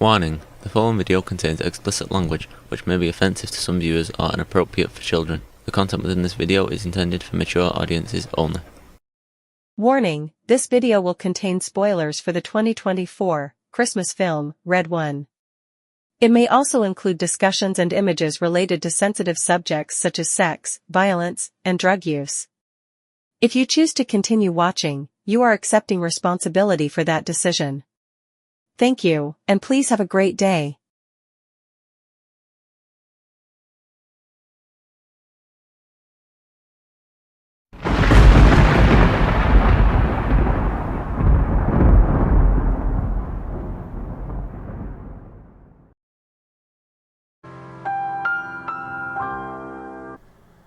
Warning: the following video contains explicit language which may be offensive to some viewers or inappropriate for children. The content within this video is intended for mature audiences only. Warning: this video will contain spoilers for the 2024 Christmas film, Red One. It may also include discussions and images related to sensitive subjects such as sex, violence, and drug use. If you choose to continue watching, you are accepting responsibility for that decision. Thank you, and please have a great day.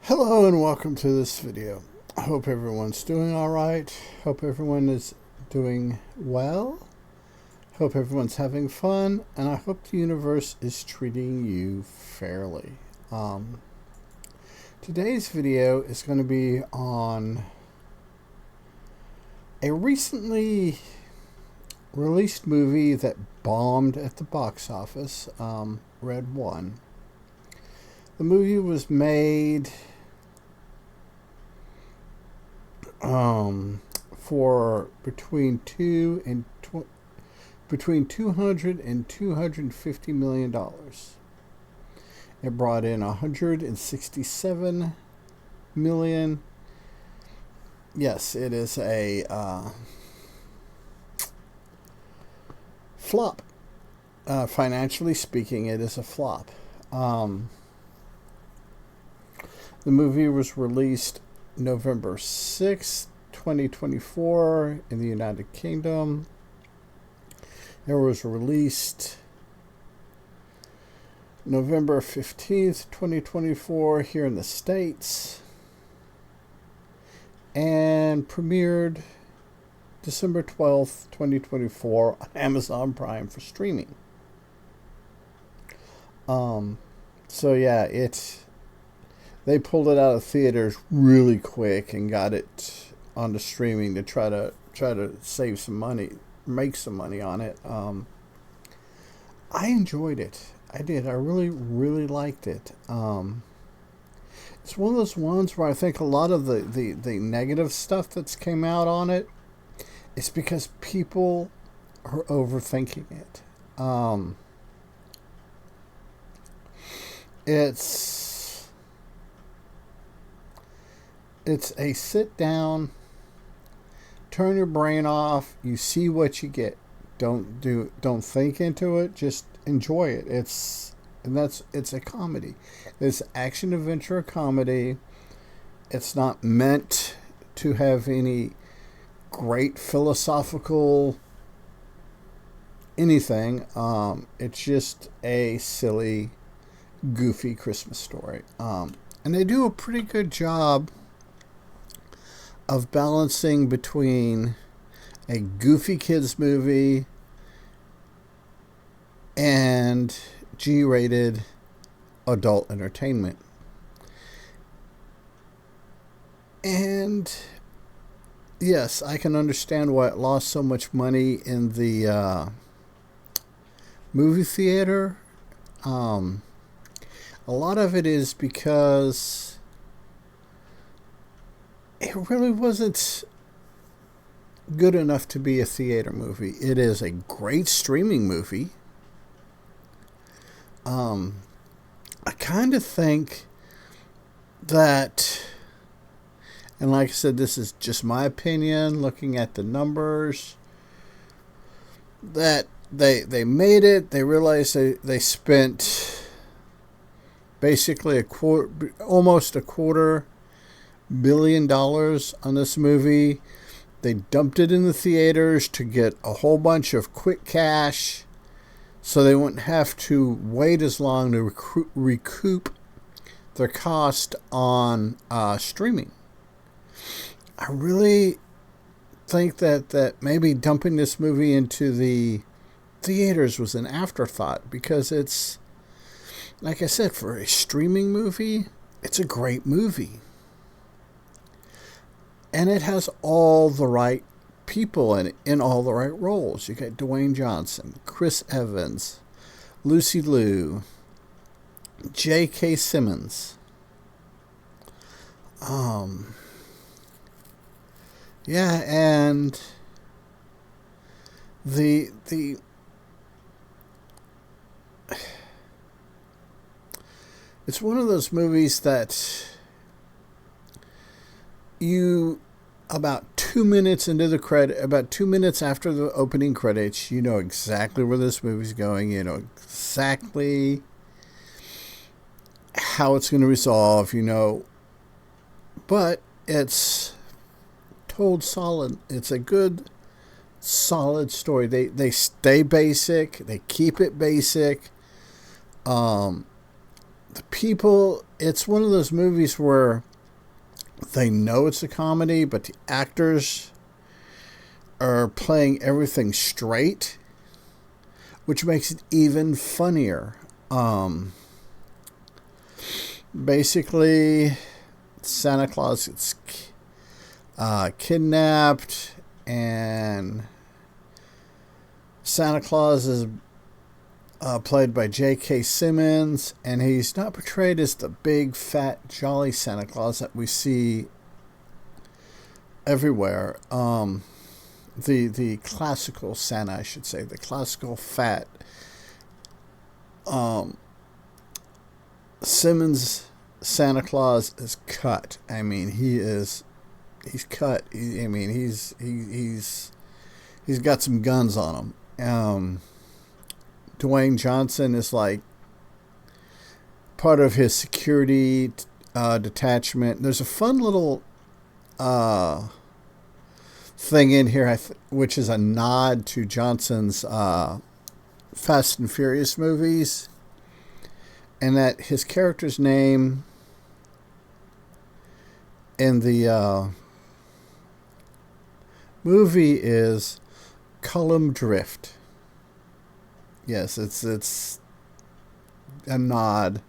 Hello and welcome to this video. I hope everyone's doing alright. Hope everyone is doing well. Hope everyone's having fun, and I hope the universe is treating you fairly. Today's video is going to be on a recently released movie that bombed at the box office, Red One. The movie was made for between $200 and $250 million. It brought in $167 million. Yes, it is a flop. Financially speaking, it is a flop. The movie was released November 6th, 2024 in the United Kingdom. It was released November 15th, 2024 here in the States, and premiered December 12th, 2024 on Amazon Prime for streaming. So yeah, they pulled it out of theaters really quick and got it onto streaming to try to save some money, make some money on it. I enjoyed it. I did. I really liked it. It's one of those ones where I think a lot of the negative stuff that's came out on it is because people are overthinking it. It's a sit down, turn your brain off, you see what you get. Don't think into it, just enjoy it. It's a comedy. It's action adventure comedy. It's not meant to have any great philosophical anything. It's just a silly, goofy Christmas story. And they do a pretty good job of balancing between a goofy kids movie and G-rated adult entertainment. And yes, I can understand why it lost so much money in the movie theater. A lot of it is because it really wasn't good enough to be a theater movie. It is a great streaming movie. I kind of think that, and like I said, this is just my opinion, looking at the numbers, that they made it. They realized they spent basically almost a $250 million on this movie. They dumped it in the theaters to get a whole bunch of quick cash so they wouldn't have to wait as long to recoup their cost on streaming. I really think that maybe dumping this movie into the theaters was an afterthought, because it's, like I said, for a streaming movie, it's a great movie. And it has all the right people in all the right roles. You got Dwayne Johnson, Chris Evans, Lucy Liu, J.K. Simmons. Yeah, and the it's one of those movies that you, about 2 minutes into the credit, about 2 minutes after the opening credits, you know exactly where this movie's going. You know exactly how it's going to resolve. You know, but it's told solid. It's a good, solid story. They stay basic. They keep it basic. The people. It's one of those movies where they know it's a comedy, but the actors are playing everything straight, which makes it even funnier. Basically, Santa Claus gets kidnapped, and Santa Claus is played by J.K. Simmons, and he's not portrayed as the big, fat, jolly Santa Claus that we see everywhere. The classical Santa, I should say, the classical fat. Simmons Santa Claus is cut. I mean, he's cut. He's got some guns on him. Dwayne Johnson is like part of his security detachment. There's a fun little thing in here, which is a nod to Johnson's Fast and Furious movies, and that his character's name in the movie is Cullum Drift. Yes, it's a nod.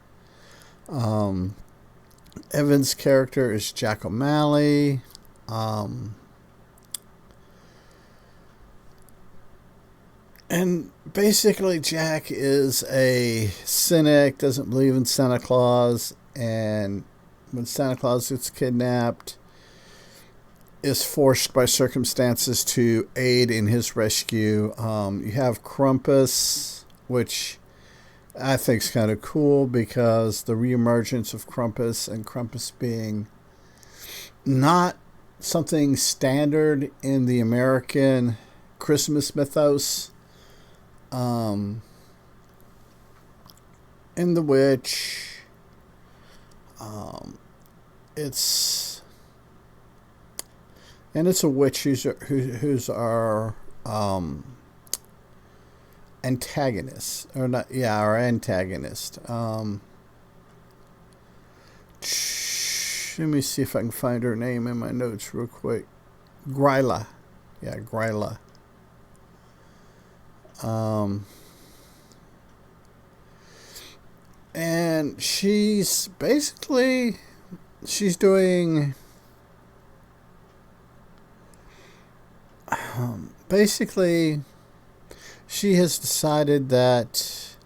Evan's character is Jack O'Malley. And basically Jack is a cynic, doesn't believe in Santa Claus, and when Santa Claus gets kidnapped, is forced by circumstances to aid in his rescue. You have Krampus, which I think is kind of cool because the reemergence of Krampus, and Krampus being not something standard in the American Christmas mythos, in the which it's a witch who's our antagonist, or not? Yeah, our antagonist. Let me see if I can find her name in my notes real quick. Gryla. Yeah, Gryla. And she's doing basically she has decided that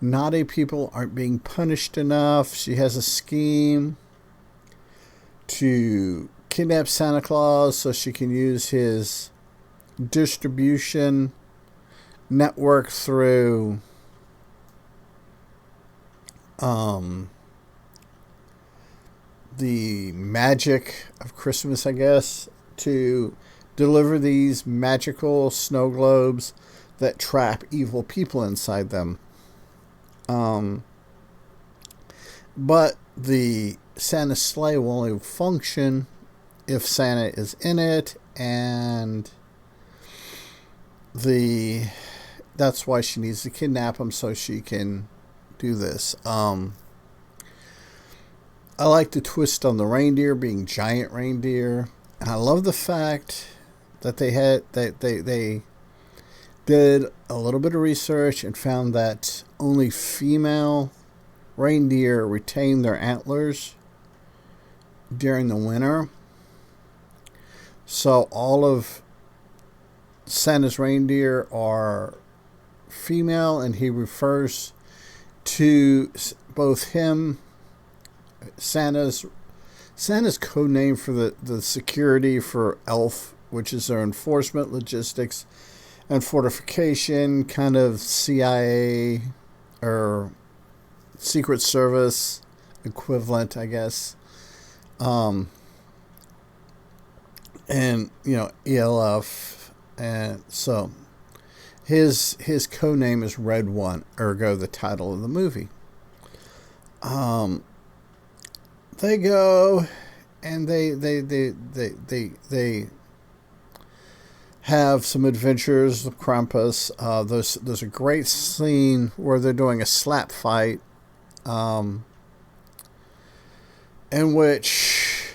naughty people aren't being punished enough. She has a scheme to kidnap Santa Claus so she can use his distribution network through the magic of Christmas, I guess, to deliver these magical snow globes that trap evil people inside them. But the Santa sleigh will only function if Santa is in it, and that's why she needs to kidnap him so she can do this. I like the twist on the reindeer being giant reindeer, and I love the fact that they did a little bit of research and found that only female reindeer retain their antlers during the winter. So all of Santa's reindeer are female, and he refers to both him, Santa's code name for the security for ELF, which is their enforcement, logistics, and fortification, kind of CIA or Secret Service equivalent, I guess. And, ELF. And so his code name is Red One, ergo the title of the movie. They go and they have some adventures with Krampus. There's a great scene where they're doing a slap fight, in which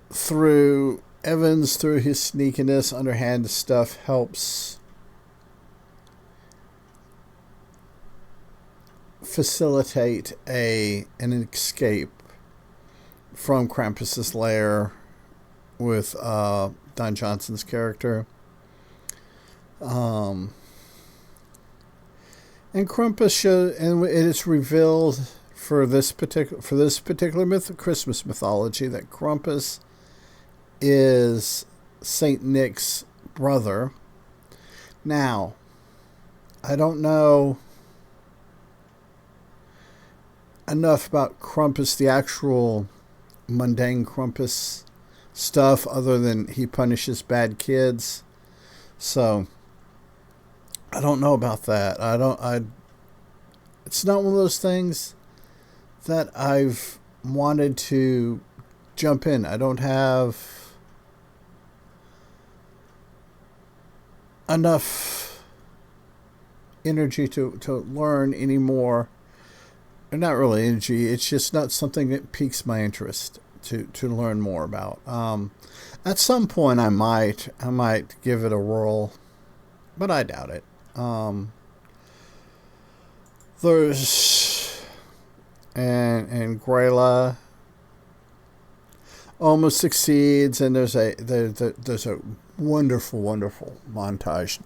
through his sneakiness, underhand stuff, helps facilitate an escape from Krampus's lair with Don Johnson's character. And Krampus and it's revealed for this particular Christmas mythology that Krampus is Saint Nick's brother. Now, I don't know enough about Krampus, the actual mundane Krampus stuff, other than he punishes bad kids. So I don't know about that. It's not one of those things that I've wanted to jump in. I don't have enough energy to learn anymore. Or not really energy. It's just not something that piques my interest to learn more about. At some point, I might give it a whirl, but I doubt it. There's and Grayla almost succeeds, and there's a wonderful montage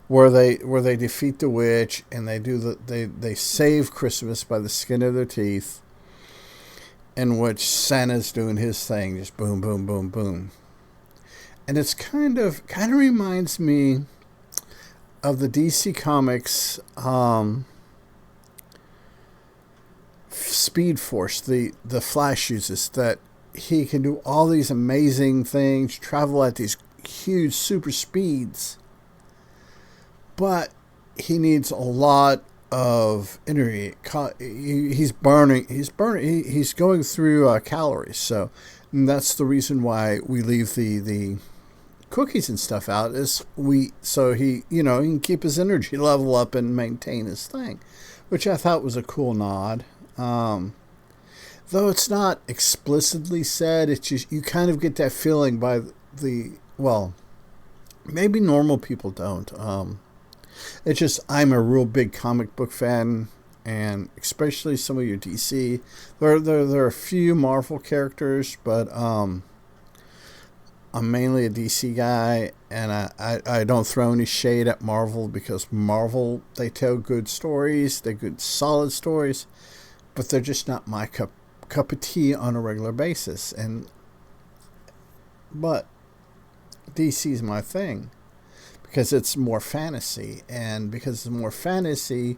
where they defeat the witch, and they save Christmas by the skin of their teeth, in which Santa's doing his thing, just boom, boom, boom, boom. And it's kind of reminds me of the DC Comics Speed Force, the Flash uses, that he can do all these amazing things, travel at these huge super speeds, but he needs a lot of energy. He's going through calories. So that's the reason why we leave the cookies and stuff out, so he can keep his energy level up and maintain his thing, which I thought was a cool nod. Though it's not explicitly said, it's just, you kind of get that feeling by maybe normal people don't. It's just, I'm a real big comic book fan, and especially some of your DC. There are a few Marvel characters, but I'm mainly a DC guy, and I don't throw any shade at Marvel, because Marvel, they tell good stories, they're good solid stories, but they're just not my cup of tea on a regular basis. But DC is my thing, because it's more fantasy, and because it's more fantasy,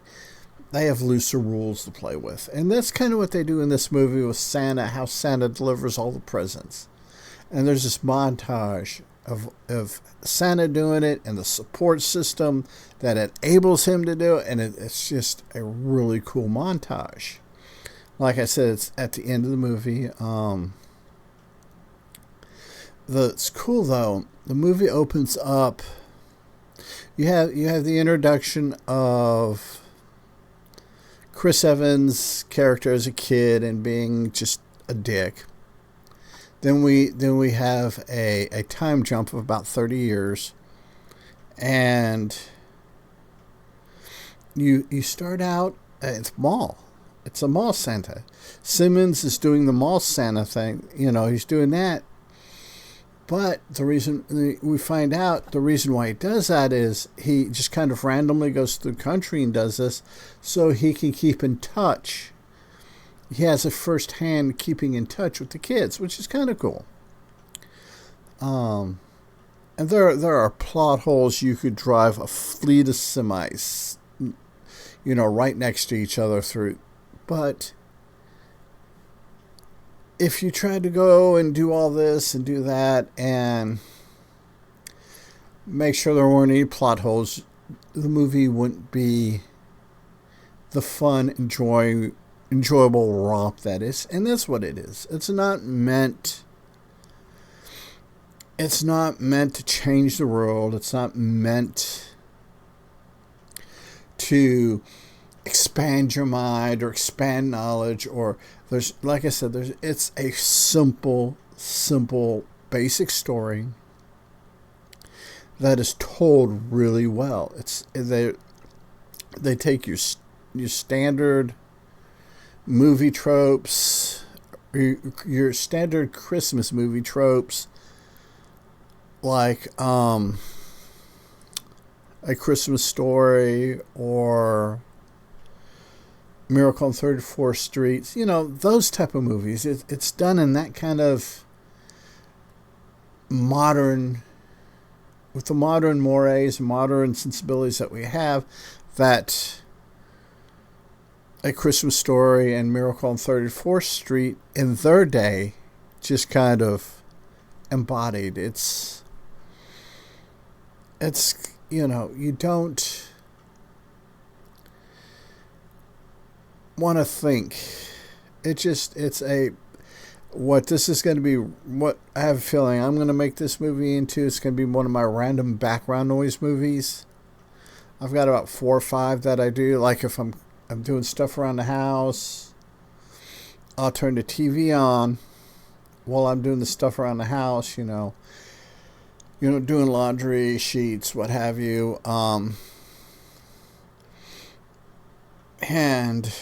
they have looser rules to play with. And that's kind of what they do in this movie with Santa, how Santa delivers all the presents. And there's this montage of Santa doing it, and the support system that enables him to do it, and it's just a really cool montage. Like I said, it's at the end of the movie. It's cool though. The movie opens up. You have the introduction of Chris Evans' character as a kid and being just a dick. Then we have a time jump of about 30 years, and you start out at the mall. It's a mall Santa. Simmons is doing the mall Santa thing. He's doing that. But the reason we find out the reason why he does that is he just kind of randomly goes through the country and does this so he can keep in touch. He has a first hand keeping in touch with the kids, which is kind of cool. And there are plot holes. You could drive a fleet of semis, right next to each other through. But if you tried to go and do all this and do that and make sure there weren't any plot holes, the movie wouldn't be the fun, enjoyable romp that is. And that's what it is. It's not meant to change the world. It's not meant to expand your mind or expand knowledge, or it's a simple basic story that is told really well. They take your standard movie tropes, your standard Christmas movie tropes, like A Christmas Story or Miracle on 34th Street, those type of movies. It's done in that kind of modern, with the modern mores, modern sensibilities that we have, that A Christmas Story and Miracle on 34th Street in their day just kind of embodied. It's you don't want to think. What this is going to be, what I have a feeling I'm going to make this movie into, it's going to be one of my random background noise movies. I've got about 4 or 5 that I do. Like if I'm doing stuff around the house, I'll turn the TV on while I'm doing the stuff around the house, doing laundry, sheets, what have you. And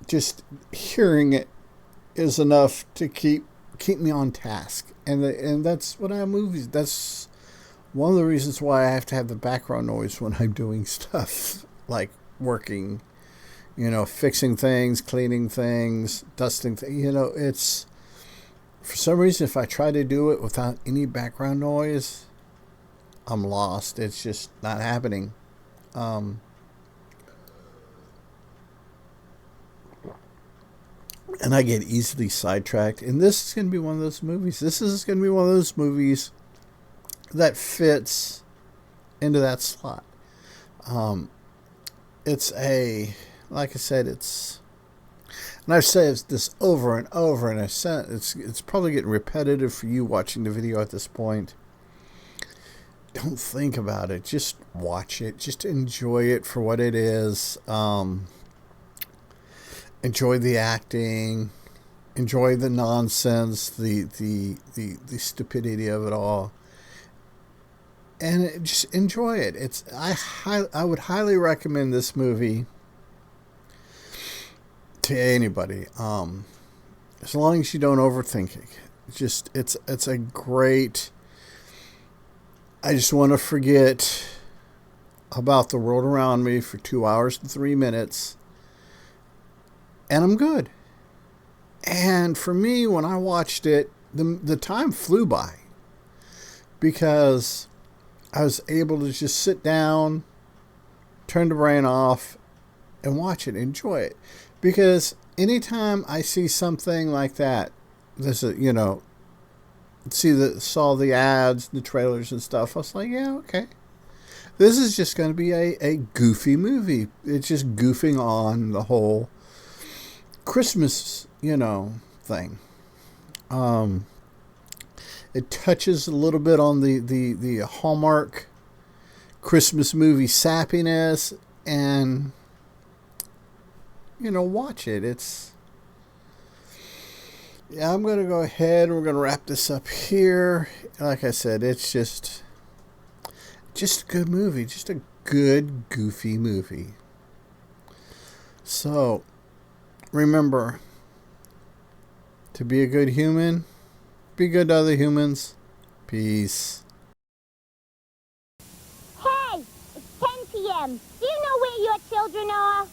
just hearing it is enough to keep me on task. And that's what movies. That's one of the reasons why I have to have the background noise when I'm doing stuff like working, fixing things, cleaning things, dusting things. It's, for some reason, if I try to do it without any background noise, I'm lost. It's just not happening. And I get easily sidetracked. And this is going to be one of those movies. This is going to be one of those movies that fits into that slot. Like I said, and I've said this over and over, and it's probably getting repetitive for you watching the video at this point. Don't think about it. Just watch it. Just enjoy it for what it is. Enjoy the acting, enjoy the nonsense, the stupidity of it all, and just enjoy it. I would highly recommend this movie to anybody, as long as you don't overthink it. It's a great. I just want to forget about the world around me for 2 hours and 3 minutes. And I'm good. And for me, when I watched it, the time flew by. Because I was able to just sit down, turn the brain off, and watch it, enjoy it. Because anytime I see something like that, saw the ads, the trailers and stuff, I was like, yeah, okay. This is just going to be a goofy movie. It's just goofing on the whole Christmas, thing. It touches a little bit on the Hallmark Christmas movie sappiness, and watch it. I'm going to go ahead and we're going to wrap this up here. Like I said, it's just a good movie, just a good goofy movie. So remember, to be a good human, Be good to other humans. Peace. Hey, it's 10 p.m. Do you know where your children are?